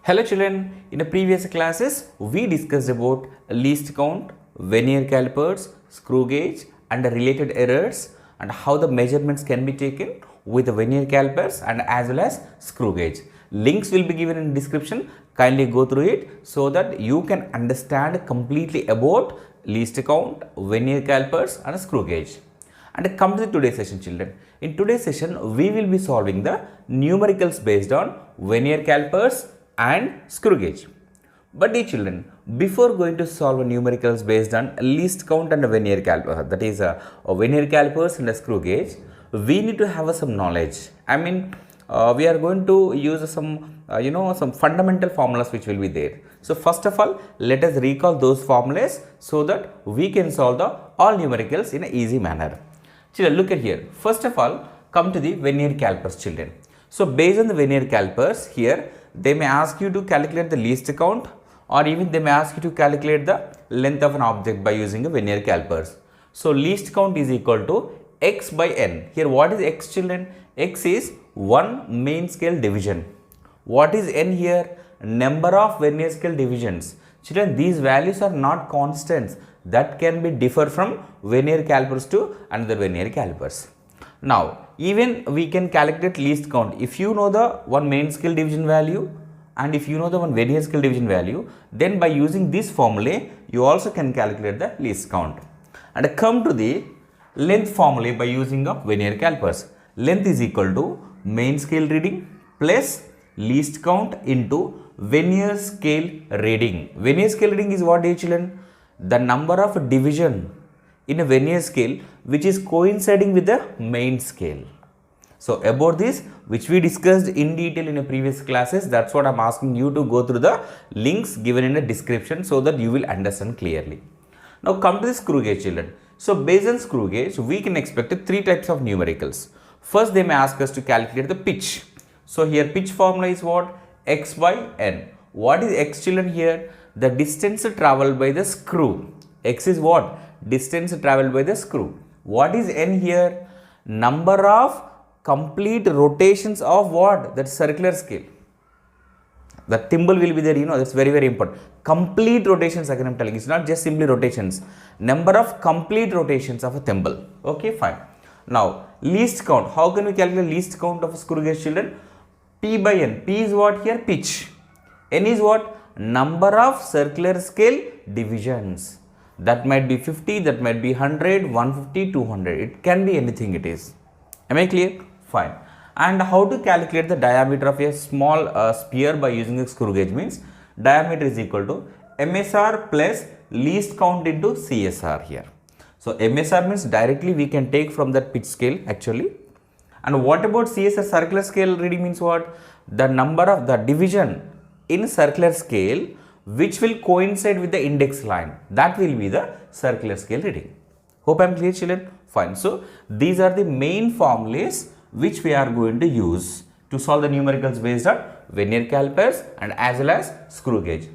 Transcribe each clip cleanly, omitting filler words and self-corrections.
Hello children, in the previous classes we discussed about least count, vernier calipers, screw gauge and the related errors and how the measurements can be taken with the vernier calipers and as well as screw gauge. Links will be given in description, kindly go through it so that you can understand completely about least count, vernier calipers and screw gauge. And come to the today's session children. In today's session we will be solving the numericals based on vernier calipers and screw gauge. But dear children, before going to solve numericals based on least count and vernier caliper, that is a vernier calipers and a screw gauge, we need to have some knowledge. I mean, we are going to use some some fundamental formulas which will be there. So first of all, let us recall those formulas so that we can solve the all numericals in an easy manner. Children, look at here. First of all, come to the vernier calipers children. So based on the vernier calipers here, they may ask you to calculate the least count or even they may ask you to calculate the length of an object by using a vernier calipers. So least count is equal to x by n. Here what is x children? X is 1 main scale division. What is n here? Number of vernier scale divisions. Children, these values are not constants. That can be differ from vernier calipers to another vernier calipers. Now, even we can calculate least count. If you know the one main scale division value and if you know the one vernier scale division value, then by using this formula, you also can calculate the least count. And come to the length formula by using of vernier calipers. Length is equal to main scale reading plus least count into vernier scale reading. Vernier scale reading is what, dear children? The number of division in a vernier scale which is coinciding with the main scale. So about this, which we discussed in detail in the previous classes, that's what I'm asking you to go through the links given in the description so that you will understand clearly. Now come to the screw gauge children. So based on screw gauge, we can expect 3 types of numericals. First, they may ask us to calculate the pitch. So here pitch formula is what? X by n. What is x children here? The distance traveled by the screw. X is what? Distance traveled by the screw. What is n here? Number of complete rotations of what? That circular scale. The thimble will be there, that's very important. Complete rotations, again I'm telling, it's not just simply rotations. Number of complete rotations of a thimble. Okay, fine. Now, least count. How can we calculate least count of a screw gauge children? P by n. P is what here? Pitch. N is what? Number of circular scale divisions. That might be 50, that might be 100, 150, 200. It can be anything it is. Am I clear? Fine. And how to calculate the diameter of a small sphere by using a screw gauge means diameter is equal to MSR plus least count into CSR here. So MSR means directly we can take from that pitch scale actually. And what about CSR, circular scale reading means what? The number of the division in circular scale which will coincide with the index line. That will be the circular scale reading. Hope I am clear children? Fine. So these are the main formulas which we are going to use to solve the numericals based on vernier calipers and as well as screw gauge.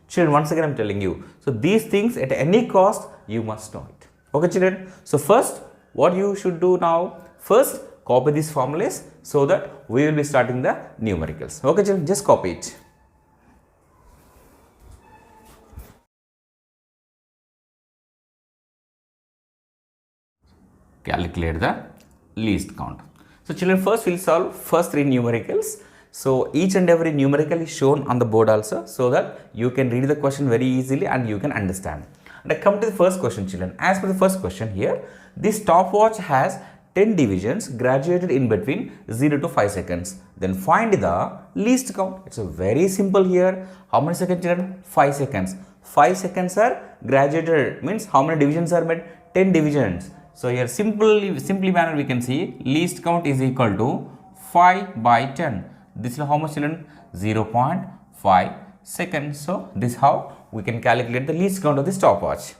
Children, once again I am telling you. So these things at any cost you must know it. Okay children. So first what you should do now? First copy these formulas so that we will be starting the numericals. Okay children, just copy it. Calculate the least count. So children, first we'll solve first 3 numericals. So each and every numerical is shown on the board also so that you can read the question very easily and you can understand. And I come to the first question children. As per the first question here, this stopwatch has 10 divisions graduated in between 0 to 5 seconds. Then find the least count. It's a very simple here. How many seconds children? 5 seconds. 5 seconds are graduated means how many divisions are made? 10 divisions. So here simply manner we can see least count is equal to 5 by 10. This is how much children? 0.5 seconds. So this is how we can calculate the least count of the stopwatch.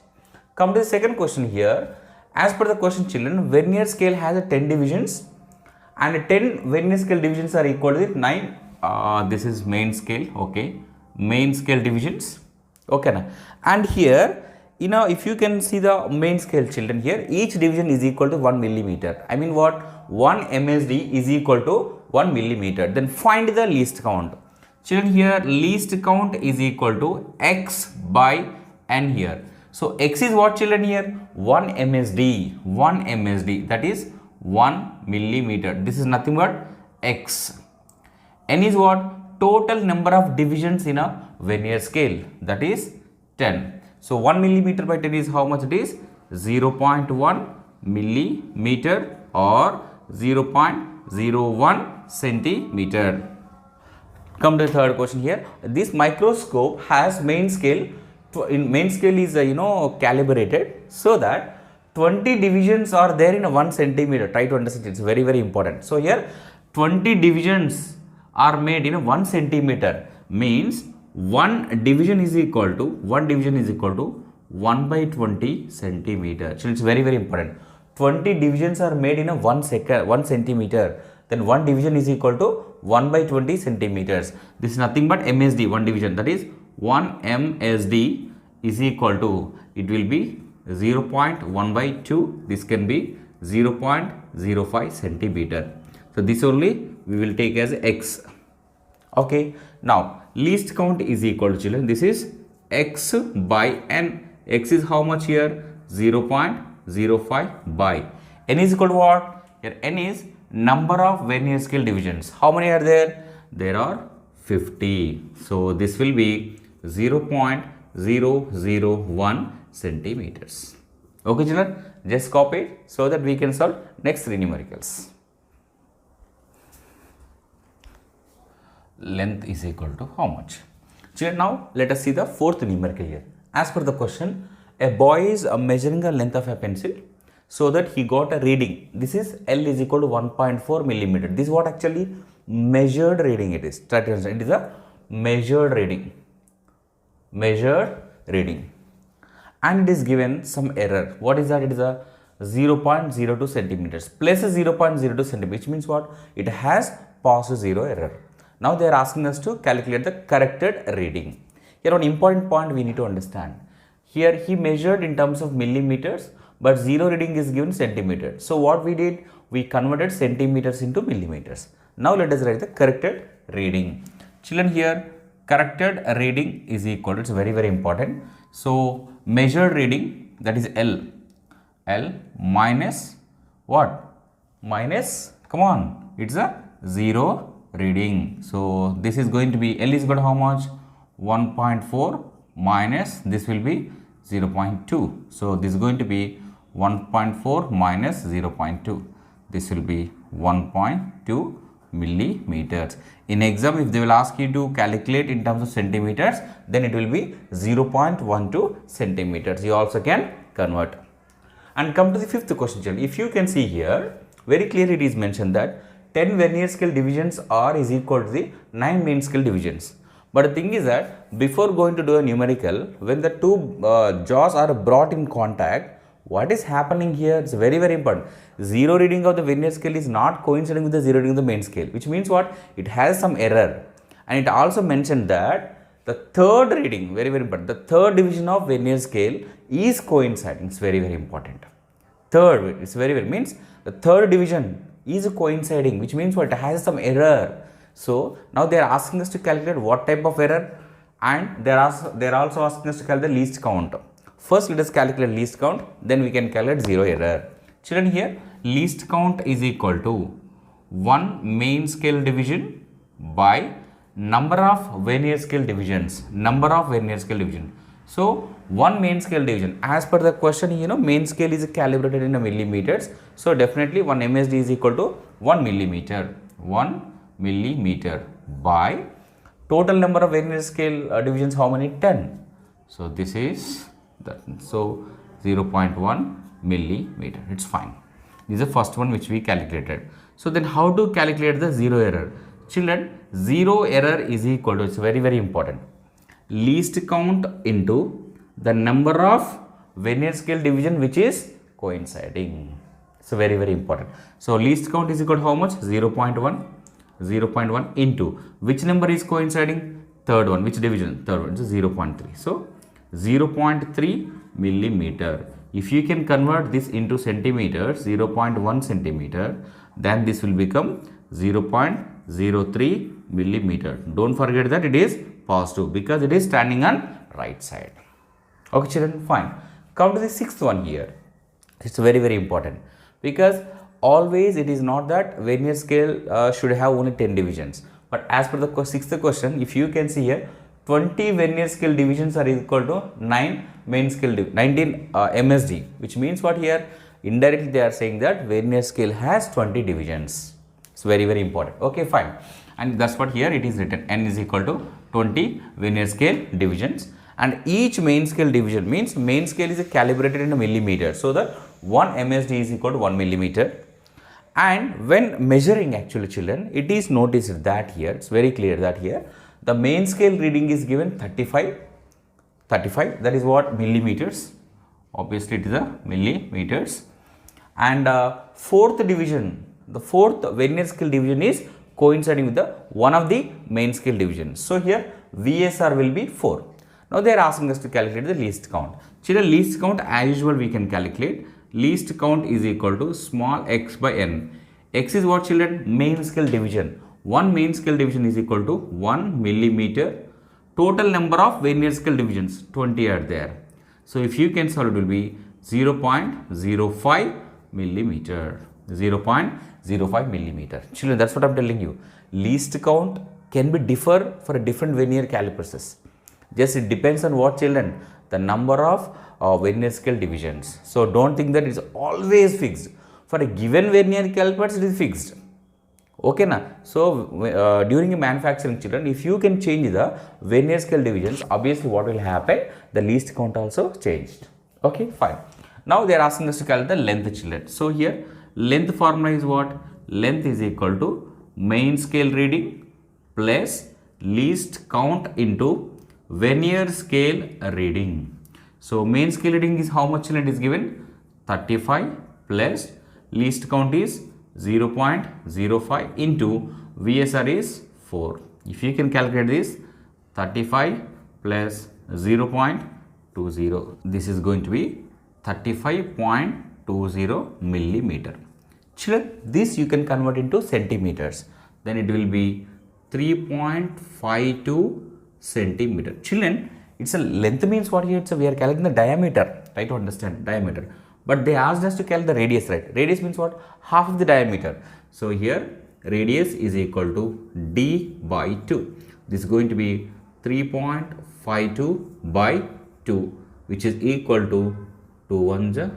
Come to the second question here. As per the question children, vernier scale has 10 divisions and 10 vernier scale divisions are equal to 9. This is main scale. Okay, main scale divisions. Okay now. And here if you can see the main scale children here, each division is equal to 1 millimeter. I mean what? 1 MSD is equal to 1 millimeter. Then find the least count. Children, here least count is equal to x by n here. So x is what, children? Here 1 MSD, that is 1 millimeter. This is nothing but x. N is what? Total number of divisions in a vernier scale, that is 10. So 1 millimeter by 10 is how much it is? 0.1 millimeter or 0.01 centimeter. Come to the third question here. This microscope has main scale. In main scale is calibrated so that 20 divisions are there in a 1 centimeter. Try to understand, it's very, very important. So here 20 divisions are made in a 1 centimeter, means one division is equal to 1 by 20 centimeter. So it's very, very important. 20 divisions are made in a 1 centimeter. Then one division is equal to 1 by 20 centimeters. This is nothing but MSD, one division, that is 1 MSD is equal to, it will be 0.1 by 2. This can be 0.05 centimeter. So this only we will take as x. Okay. Now least count is equal to, children, this is x by n. X is how much here? 0.05 by n is equal to what? Here n is number of vernier scale divisions. How many are there? There are 50. So this will be 0.001 centimeters. Okay, children, just copy it so that we can solve next 3 numericals. Length is equal to how much? Children, now let us see the fourth numerical here. As per the question, a boy is measuring the length of a pencil so that he got a reading. This is L is equal to 1.4 millimeter. This is what actually measured reading it is. Try to understand. It is a measured reading. And it is given some error. What is that? It is a 0.02 centimeters. Place a 0.02 centimeters, which means what? It has passed 0 error. Now they are asking us to calculate the corrected reading. Here one important point we need to understand. Here he measured in terms of millimeters, but 0 reading is given centimeters. So what we did? We converted centimeters into millimeters. Now let us write the corrected reading. Children, here corrected reading is equal to, it's very, very important. So measured reading, that is L minus what? Minus, come on, it's a 0 reading. So this is going to be, L is equal to how much? 1.4 minus, this will be 0.2. So this is going to be 1.4 minus 0.2. This will be 1.2 millimeters. In exam, if they will ask you to calculate in terms of centimeters, then it will be 0.12 centimeters. You also can convert. And come to the fifth question. If you can see here, very clearly it is mentioned that 10 vernier scale divisions are is equal to the 9 main scale divisions. But the thing is that before going to do a numerical, when the two jaws are brought in contact, what is happening here? It's very, very important. 0 reading of the vernier scale is not coinciding with the 0 reading of the main scale, which means what? It has some error. And it also mentioned that the third reading, very, very important, the third division of vernier scale is coinciding. It's very, very important. Third, it's very, very, means the third division is coinciding, which means what? It has some error. So now they are asking us to calculate what type of error, and they are also asking us to calculate the least count. First, let us calculate least count, then we can calculate 0 error. Children, here least count is equal to 1 main scale division by number of vernier scale divisions. So 1 main scale division, as per the question, main scale is calibrated in millimeters. So definitely 1 MSD is equal to 1 millimeter. 1 millimeter by total number of vernier scale divisions, how many? 10. So this is that. So 0.1 millimeter. It's fine. This is the first one which we calculated. So then how to calculate the 0 error? Children, 0 error is equal to, it's very, very important, least count into the number of vernier scale division which is coinciding. So very, very important. So least count is equal to how much? 0.1 into which number is coinciding? Third one. Which division? Third one. So 0.3. So 0.3 millimeter. If you can convert this into centimeters, 0.1 centimeter, then this will become 0.03 millimeter. Don't forget that it is positive because it is standing on right side. Okay children, fine. Come to the sixth one here. It's very important because always it is not that vernier scale should have only 10 divisions. But as per the sixth question, if you can see here, 20 vernier scale divisions are equal to 9 main scale 19 MSD, which means what here? Indirectly they are saying that vernier scale has 20 divisions. It's very important. Okay, fine. And that's what here it is written. N is equal to 20 vernier scale divisions. And each main scale division means main scale is calibrated in a millimeter. So that 1 MSD is equal to 1 millimeter. And when measuring actually children, it is noticed that here, it's very clear that here, the main scale reading is given 35, that is what millimeters. Obviously it is a millimeters. And fourth division, the fourth vernier scale division is coinciding with the one of the main scale divisions. So here VSR will be 4. Now they are asking us to calculate the least count. Children, least count as usual we can calculate. Least count is equal to small x by n. X is what children? Main scale division. One main scale division is equal to 1 millimeter. Total number of vernier scale divisions 20 are there. So if you can solve, it will be 0.05 millimeter. 0.05 millimeter. Children, that's what I'm telling you. Least count can be differ for different vernier calipers. Just it depends on what children? The number of vernier scale divisions. So don't think that it's always fixed. For a given vernier calipers, it is fixed. Okay na? So during a manufacturing children, if you can change the vernier scale divisions, obviously what will happen? The least count also changed. Okay, fine. Now they are asking us to calculate the length children. So here length formula is what? Length is equal to main scale reading plus least count into vernier scale reading. So main scale reading is how much children is given? 35 plus least count is 0.05 into VSR is 4. If you can calculate this, 35 plus 0.20, this is going to be 35.20 millimeter. Children, this you can convert into centimeters. Then it will be 3.52 centimeter. Children, it's a length means what here? We are calculating the diameter. Try to understand diameter. But they asked us to calculate the radius, right? Radius means what? Half of the diameter. So here radius is equal to d by 2. This is going to be 3.52 by 2, which is equal to 2 1s,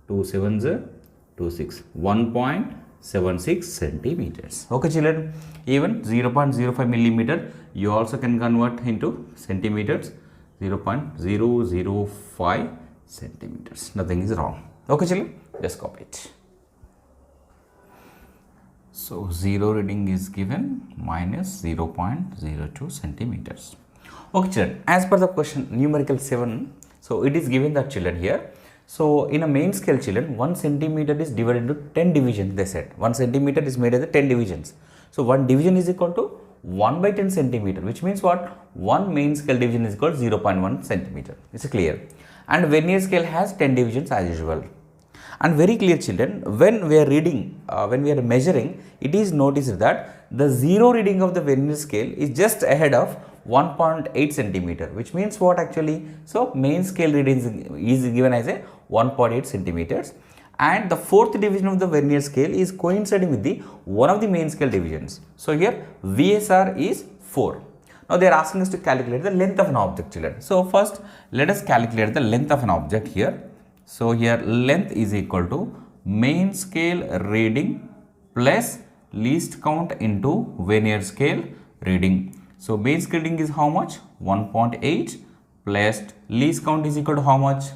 2 7s, 2 6, 1.76 centimeters. Okay children, even 0.05 millimeter you also can convert into centimeters. 0.005 centimeters. Nothing is wrong. Okay children, just copy it. So 0 reading is given minus 0.02 centimeters. Okay children, as per the question numerical 7, so it is given that children here. So in a main scale children, 1 centimeter is divided into 10 divisions. They said 1 centimeter is made as 10 divisions. So 1 division is equal to 1 by 10 centimeter, which means what? 1 main scale division is equal to 0.1 centimeter. It's clear. And vernier scale has 10 divisions as usual. And very clear children, when we are reading, when we are measuring, it is noticed that the 0 reading of the vernier scale is just ahead of 1.8 centimeter, which means what actually? So main scale reading is given as a 1.8 centimeters. And the fourth division of the vernier scale is coinciding with the one of the main scale divisions. So here VSR is 4. Now they are asking us to calculate the length of an object children. So first let us calculate the length of an object here. So here length is equal to main scale reading plus least count into vernier scale reading. So main scale reading is how much? 1.8 plus least count is equal to how much?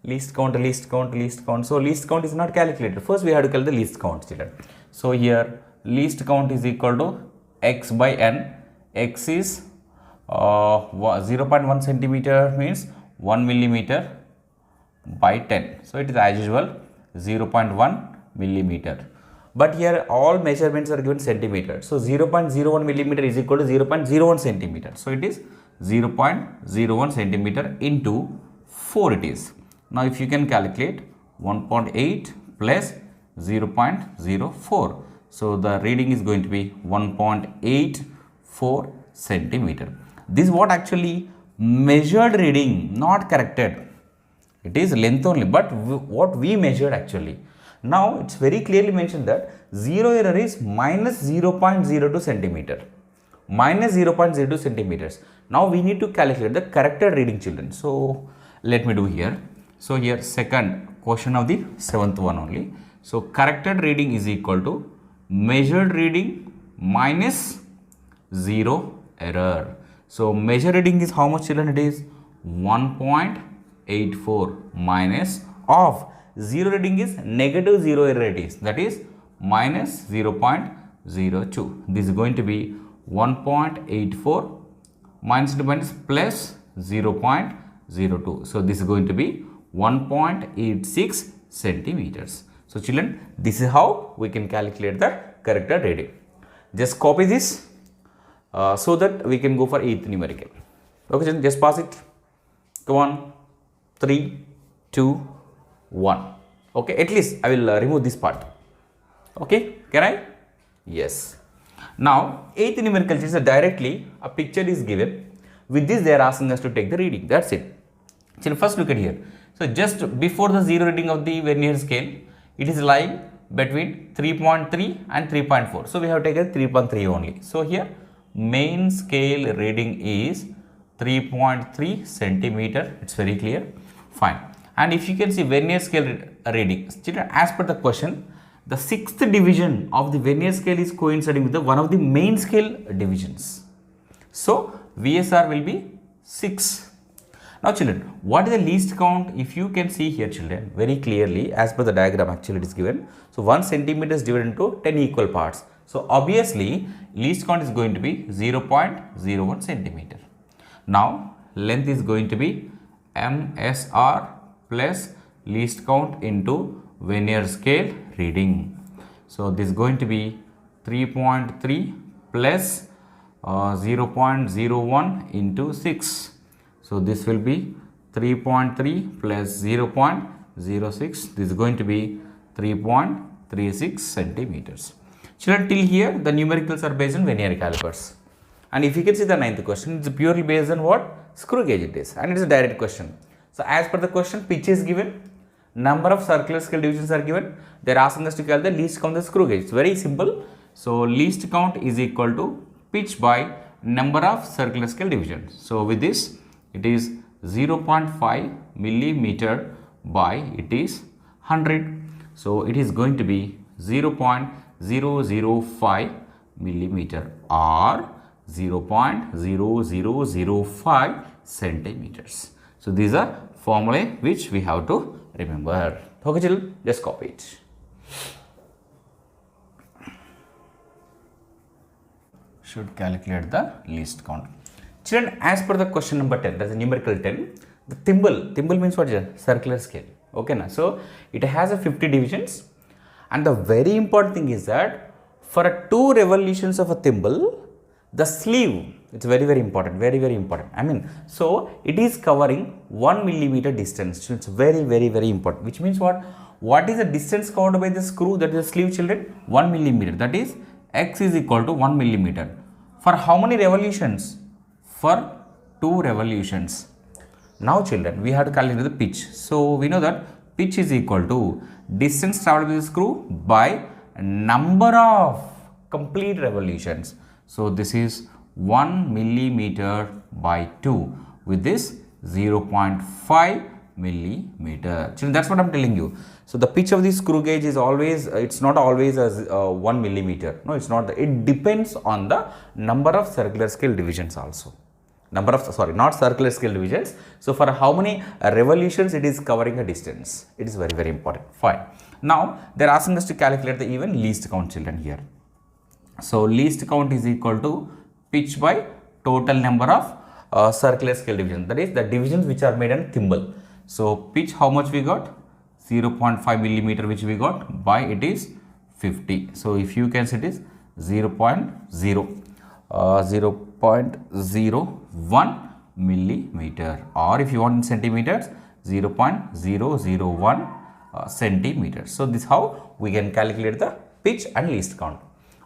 Least count. So least count is not calculated. First we have to calculate the least count children. So here least count is equal to x by n. X is 0.1 centimeter means 1 millimeter by 10. So it is as usual 0.1 millimeter. But here all measurements are given centimeter. So 0.01 millimeter is equal to 0.01 centimeter. So it is 0.01 centimeter into 4 it is. Now if you can calculate 1.8 plus 0.04. So the reading is going to be 1.8 4 centimeter. This is what actually measured reading, not corrected. It is length only, but what we measured actually. Now it's very clearly mentioned that zero error is minus 0.02 centimeter. Minus 0.02 centimeters. Now we need to calculate the corrected reading, children. So let me do here. So here second question of the 7th one only. So corrected reading is equal to measured reading minus 0 error. So measured reading is how much, children? It is 1.84 minus of zero reading is negative 0 error it is, that is minus 0.02. This is going to be 1.84 minus plus 0.02. So this is going to be 1.86 centimeters. So children, this is how we can calculate the corrected reading. Just copy this so that we can go for 8th numerical. Okay, children, just pass it. Come on, 3, 2, 1. Okay, at least I will remove this part. Okay, can I? Yes. Now 8th numerical is directly a picture is given. With this they are asking us to take the reading. That's it. So first look at here. So just before the zero reading of the vernier scale, it is lying between 3.3 and 3.4. So we have taken 3.3 only. So here main scale reading is 3.3 centimeter. It's very clear. Fine. And if you can see vernier scale reading, as per the question, the 6th division of the vernier scale is coinciding with the one of the main scale divisions. So VSR will be 6. Now children, what is the least count? If you can see here, children, very clearly as per the diagram actually it is given. So 1 centimeter is divided into 10 equal parts. So obviously least count is going to be 0.01 centimeter. Now length is going to be MSR plus least count into vernier scale reading. So this is going to be 3.3 plus 0.01 into 6. So this will be 3.3 plus 0.06. This is going to be 3.36 centimeters. Children, till here the numericals are based on vernier calipers. And if you can see the 9th question, it's purely based on what? Screw gauge it is. And it is a direct question. So as per the question, pitch is given, number of circular scale divisions are given. They are asking us to calculate the least count of the screw gauge. It's very simple. So least count is equal to pitch by number of circular scale divisions. So with this, it is 0.5 millimeter by it is 100. So it is going to be 0.0005 millimeter or 0.0005 centimeters. So these are formulae which we have to remember. Okay, children, just copy it. Should calculate the least count. Children, as per the question number 10, that's the numerical 10, the thimble means what is a circular scale. Okay, na? So it has a 50 divisions, and the very important thing is that for 2 revolutions of a thimble, the sleeve, it's very important, very important. I mean, so it is covering 1 millimeter distance. So it's very important, which means what is the distance covered by the screw, that is the sleeve, children? 1 millimeter. That is X is equal to 1 millimeter. For how many revolutions? For 2 revolutions. Now children, we have to calculate the pitch. So we know that pitch is equal to distance traveled with the screw by number of complete revolutions. So this is 1 millimeter by 2 with this 0.5 millimeter. Children, that's what I'm telling you. So the pitch of the screw gauge is always, it's not always as 1 millimeter. No, it's not. It depends on the number of circular scale divisions also. Not circular scale divisions. So for how many revolutions it is covering a distance. It is very important. Fine. Now they are asking us to calculate the even least count, children, here. So least count is equal to pitch by total number of circular scale divisions. That is the divisions which are made in thimble. So pitch, how much we got? 0.5 millimeter which we got by it is 50. So if you can see it is 0.01 millimeter, or if you want in centimeters, 0.001 centimeters. So this is how we can calculate the pitch and least count.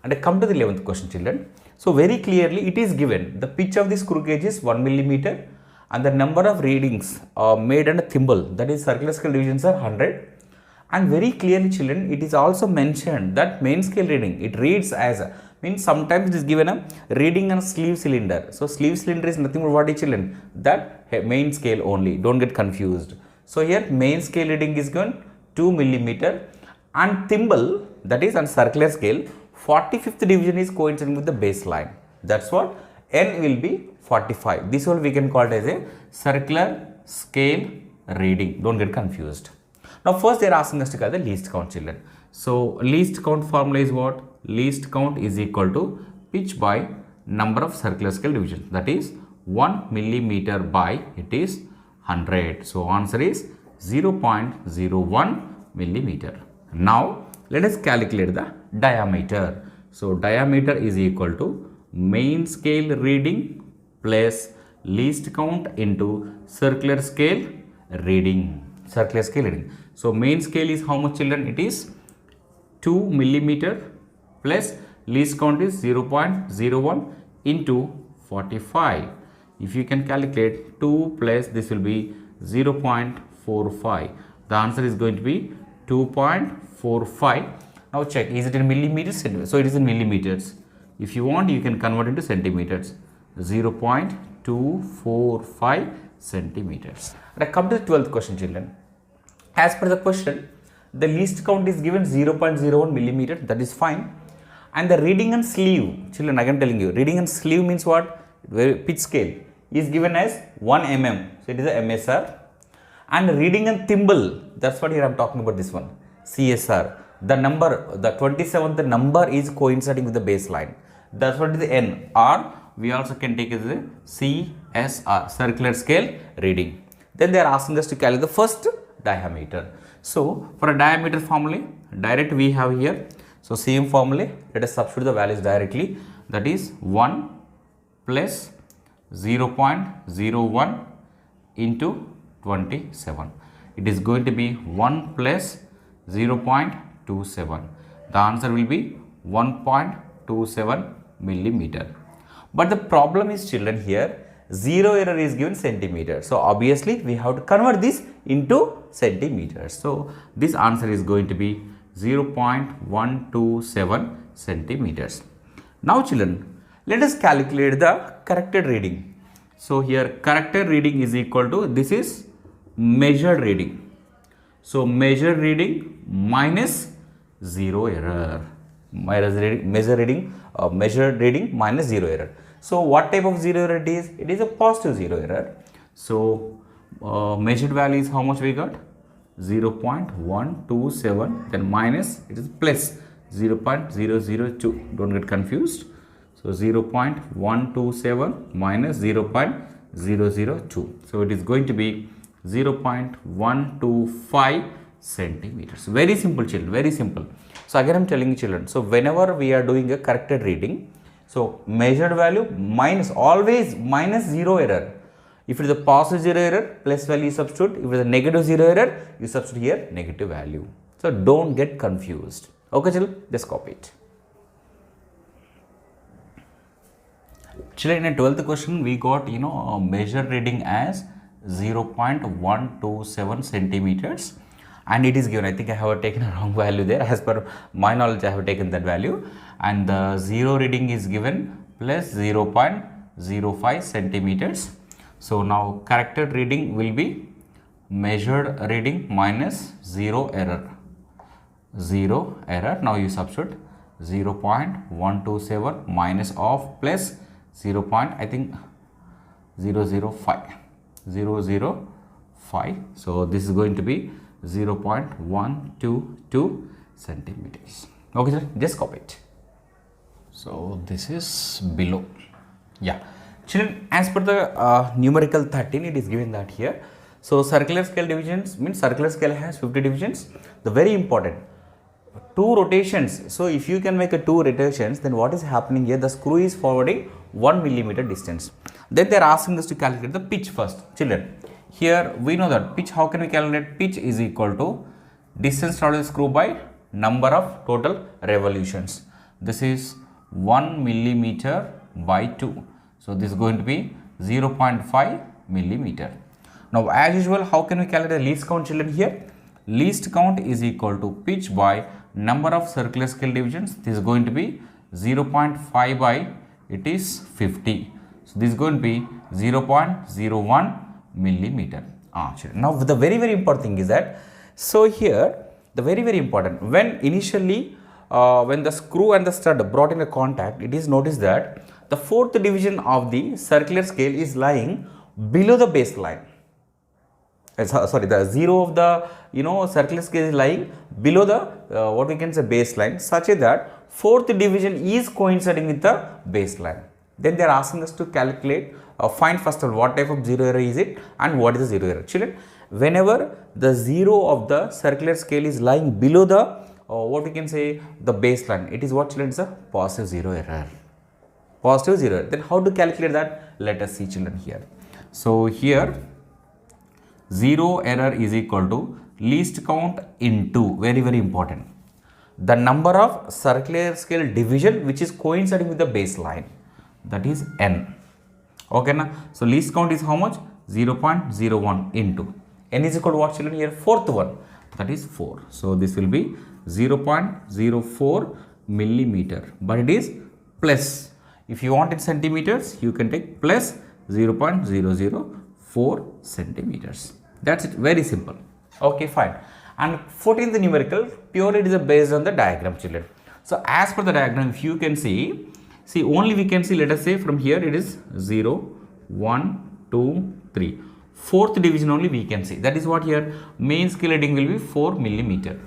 And I come to the 11th question, children. So very clearly it is given the pitch of the screw gauge is 1 millimeter and the number of readings made on a thimble, that is circular scale divisions are 100. And very clearly children, it is also mentioned that main scale reading, it reads as means sometimes it is given a reading on sleeve cylinder. So sleeve cylinder is nothing but what, children? That main scale only, don't get confused. So here main scale reading is given 2 millimeter and thimble, that is on circular scale, 45th division is coinciding with the baseline. That's what N will be 45. This one we can call it as a circular scale reading. Don't get confused. Now first they are asking us to calculate the least count, children. So least count formula is what? Least count is equal to pitch by number of circular scale divisions. That is 1 millimeter by it is 100. So answer is 0.01 millimeter. Now let us calculate the diameter. So diameter is equal to main scale reading plus least count into circular scale reading. Circular scale reading. So main scale is how much, children? It is 2 millimeter plus least count is 0.01 into 45. If you can calculate 2 plus this will be 0.45. The answer is going to be 2.45. Now check, is it in millimeters? So it is in millimeters. If you want, you can convert into centimeters. 0.245 centimeters. Now come to the 12th question, children. As per the question, the least count is given 0.01 millimeter, that is fine. And the reading on sleeve, children, again telling you, reading on sleeve means what? Pitch scale is given as 1 mm. So it is a MSR. And reading on thimble, that's what here I am talking about, this one, CSR. The number, the 27th number is coinciding with the baseline. That's what is the N. Or we also can take it as a CSR, circular scale reading. Then they are asking us to calculate the first diameter. So for a diameter formula, direct we have here. So same formula, let us substitute the values directly. That is 1 plus 0.01 into 27. It is going to be 1 plus 0.27. The answer will be 1.27 millimeter. But the problem is, children, here zero error is given centimeter. So obviously we have to convert this into centimeters. So this answer is going to be 0.127 centimeters. Now children, let us calculate the corrected reading. So here corrected reading is equal to, this is measured reading. So measured reading minus zero error. Measured reading minus zero error. So what type of zero error it is? It is a positive zero error. So measured value is how much we got? 0.127, then minus, it is plus 0.002. Don't get confused. So 0.127 minus 0.002. So it is going to be 0.125 centimeters. Very simple, children, very simple. So again I am telling you, children, so whenever we are doing a corrected reading, so measured value minus, always minus zero error. If it is a positive zero error, plus value you substitute. If it is a negative zero error, you substitute here negative value. So don't get confused. Okay, children, just copy it. Children, in a 12th question, we got, a measured reading as 0.127 centimeters. And it is given, I think I have taken a wrong value there. As per my knowledge, I have taken that value. And the zero reading is given plus 0.05 centimeters. So now corrected reading will be measured reading minus zero error. Zero error. Now you substitute 0.127 minus of plus 0. I think 005. 005. So this is going to be 0.122 centimeters. Okay, sir, just copy it. So this is below. Yeah. Children, as per the numerical 13, it is given that here. So circular scale divisions means circular scale has 50 divisions. The very important, 2 rotations. So if you can make a 2 rotations, then what is happening here? The screw is forwarding 1 millimeter distance. Then they are asking us to calculate the pitch first. Children, here we know that pitch, how can we calculate? Pitch is equal to distance traveled the screw by number of total revolutions. This is 1 millimeter by 2. So this is going to be 0.5 millimeter. Now as usual, how can we calculate the least count, children? Here least count is equal to pitch by number of circular scale divisions. This is going to be 0.5 by it is 50. So this is going to be 0.01 millimeter. Now the very important thing is that, so here the very important, when initially when the screw and the stud brought in a contact, it is noticed that the fourth division of the circular scale is lying below the baseline. Sorry, the zero of the circular scale is lying below the what we can say baseline, such that fourth division is coinciding with the baseline. Then they are asking us to calculate, find first of all what type of zero error is it and what is the zero error. Children, whenever the zero of the circular scale is lying below the what we can say the baseline, it is what, children? It's a positive zero error. Positive zero error. Then how to calculate that? Let us see, children, here. So here zero error is equal to least count into, very important, the number of circular scale division which is coinciding with the baseline, that is n. Okay, na? So least count is how much? 0.01 into n is equal to what, children? Here fourth one, that is 4. So this will be 0.04 millimeter, but it is plus. If you want in centimeters, you can take plus 0.004 centimeters. That's it, very simple. Okay, fine. And 14th numerical, purely it is based on the diagram, children. So as per the diagram, if you can see only we can see, let us say from here it is 0, 1, 2, 3. Fourth division only we can see. That is what here main scale reading will be 4 millimeter.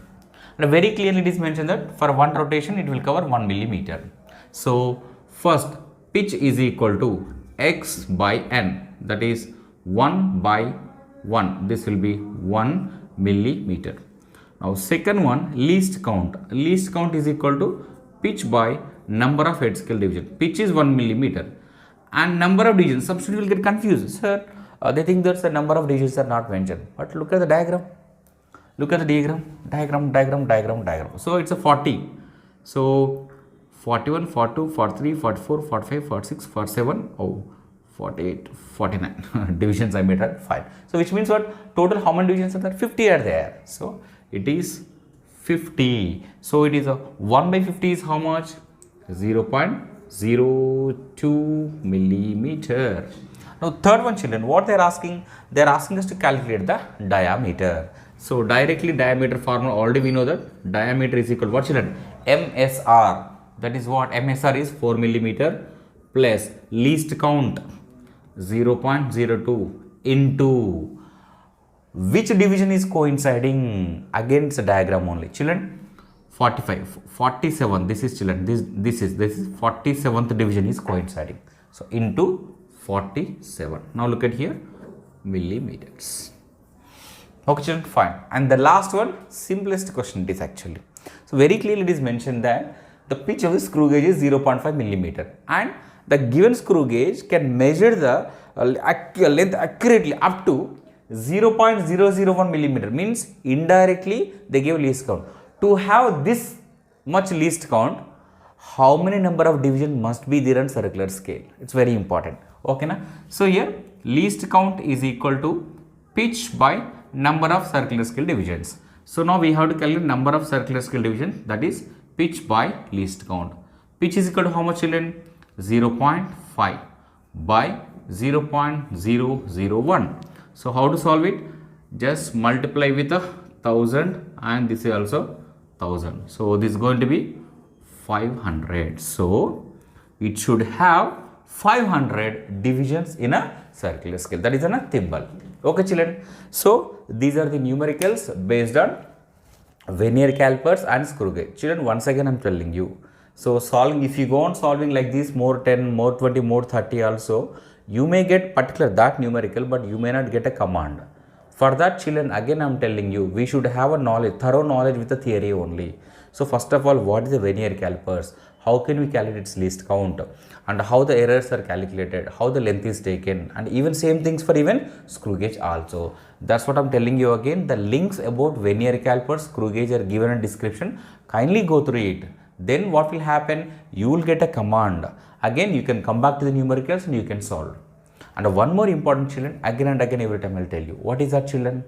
And very clearly it is mentioned that for one rotation it will cover 1 millimeter. So first pitch is equal to x by n, that is 1 by 1. This will be 1 millimeter. Now second one, least count. Least count is equal to pitch by number of head scale division. Pitch is 1 millimeter and number of divisions. Some students will get confused. Sir, they think that the number of divisions are not mentioned. But look at the diagram. Look at the diagram. So it's a 40. So 41, 42, 43, 44, 45, 46, 47, 48, 49 divisions I made are fine. So which means what? Total how many divisions are there? 50 are there. So it is 50. So it is a 1 by 50 is how much? 0.02 millimeter. Now third one, children, what they are asking? They are asking us to calculate the diameter. So directly diameter formula, already we know that diameter is equal to what, children? MSR. That is what? MSR is 4 millimeter plus least count 0.02 into which division is coinciding? Again it's a diagram only, children. 45, 47, this is, children, this is 47th division is coinciding. So into 47. Now look at here, millimeters. Okay, children, fine. And the last one, simplest question it is actually. So very clearly it is mentioned that the pitch of the screw gauge is 0.5 millimeter and the given screw gauge can measure the length accurately up to 0.001 millimeter, means indirectly they give least count. To have this much least count, how many number of division must be there on circular scale? It's very important. Okay, na? So here least count is equal to pitch by number of circular scale divisions. So now we have to calculate number of circular scale divisions, that is pitch by least count. Pitch is equal to how much, children? 0.5 by 0.001. So how to solve it? Just multiply with 1000 and this is also 1000. So this is going to be 500. So it should have 500 divisions in a circular scale, that is in a thimble. Okay, children. So these are the numericals based on Vernier calipers and screw gauge. Children, once again I am telling you, so solving, if you go on solving like this, more 10, more 20, more 30 also, you may get particular that numerical, but you may not get a command. For that, children, again I am telling you, we should have a knowledge, thorough knowledge with the theory only. So first of all, what is the Vernier calipers? How can we calculate its least count? And how the errors are calculated, how the length is taken, and even same things for even screw gauge also. That's what I'm telling you again. The links about Vernier calipers, screw gauge are given in description. Kindly go through it. then what will happen? You will get a command. Again, you can come back to the numericals and you can solve. And one more important, children, again and again every time I will tell you. What is that, children?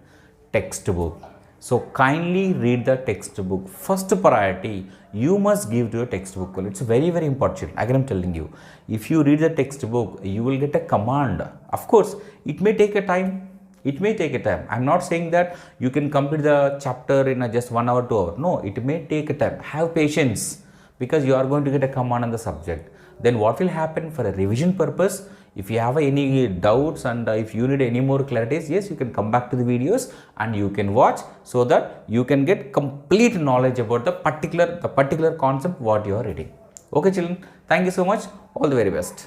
Textbook. So kindly read the textbook. First priority you must give to your textbook. It's very, very important. Again, I'm telling you, if you read the textbook, you will get a command. Of course, it may take a time. It may take a time. I'm not saying that you can complete the chapter in just 1 hour, 2 hours. No, it may take a time. Have patience, because you are going to get a command on the subject. Then what will happen for a revision purpose? If you have any doubts and if you need any more clarities, yes, you can come back to the videos and you can watch, so that you can get complete knowledge about the particular concept what you are reading. Okay, children, thank you so much. All the very best.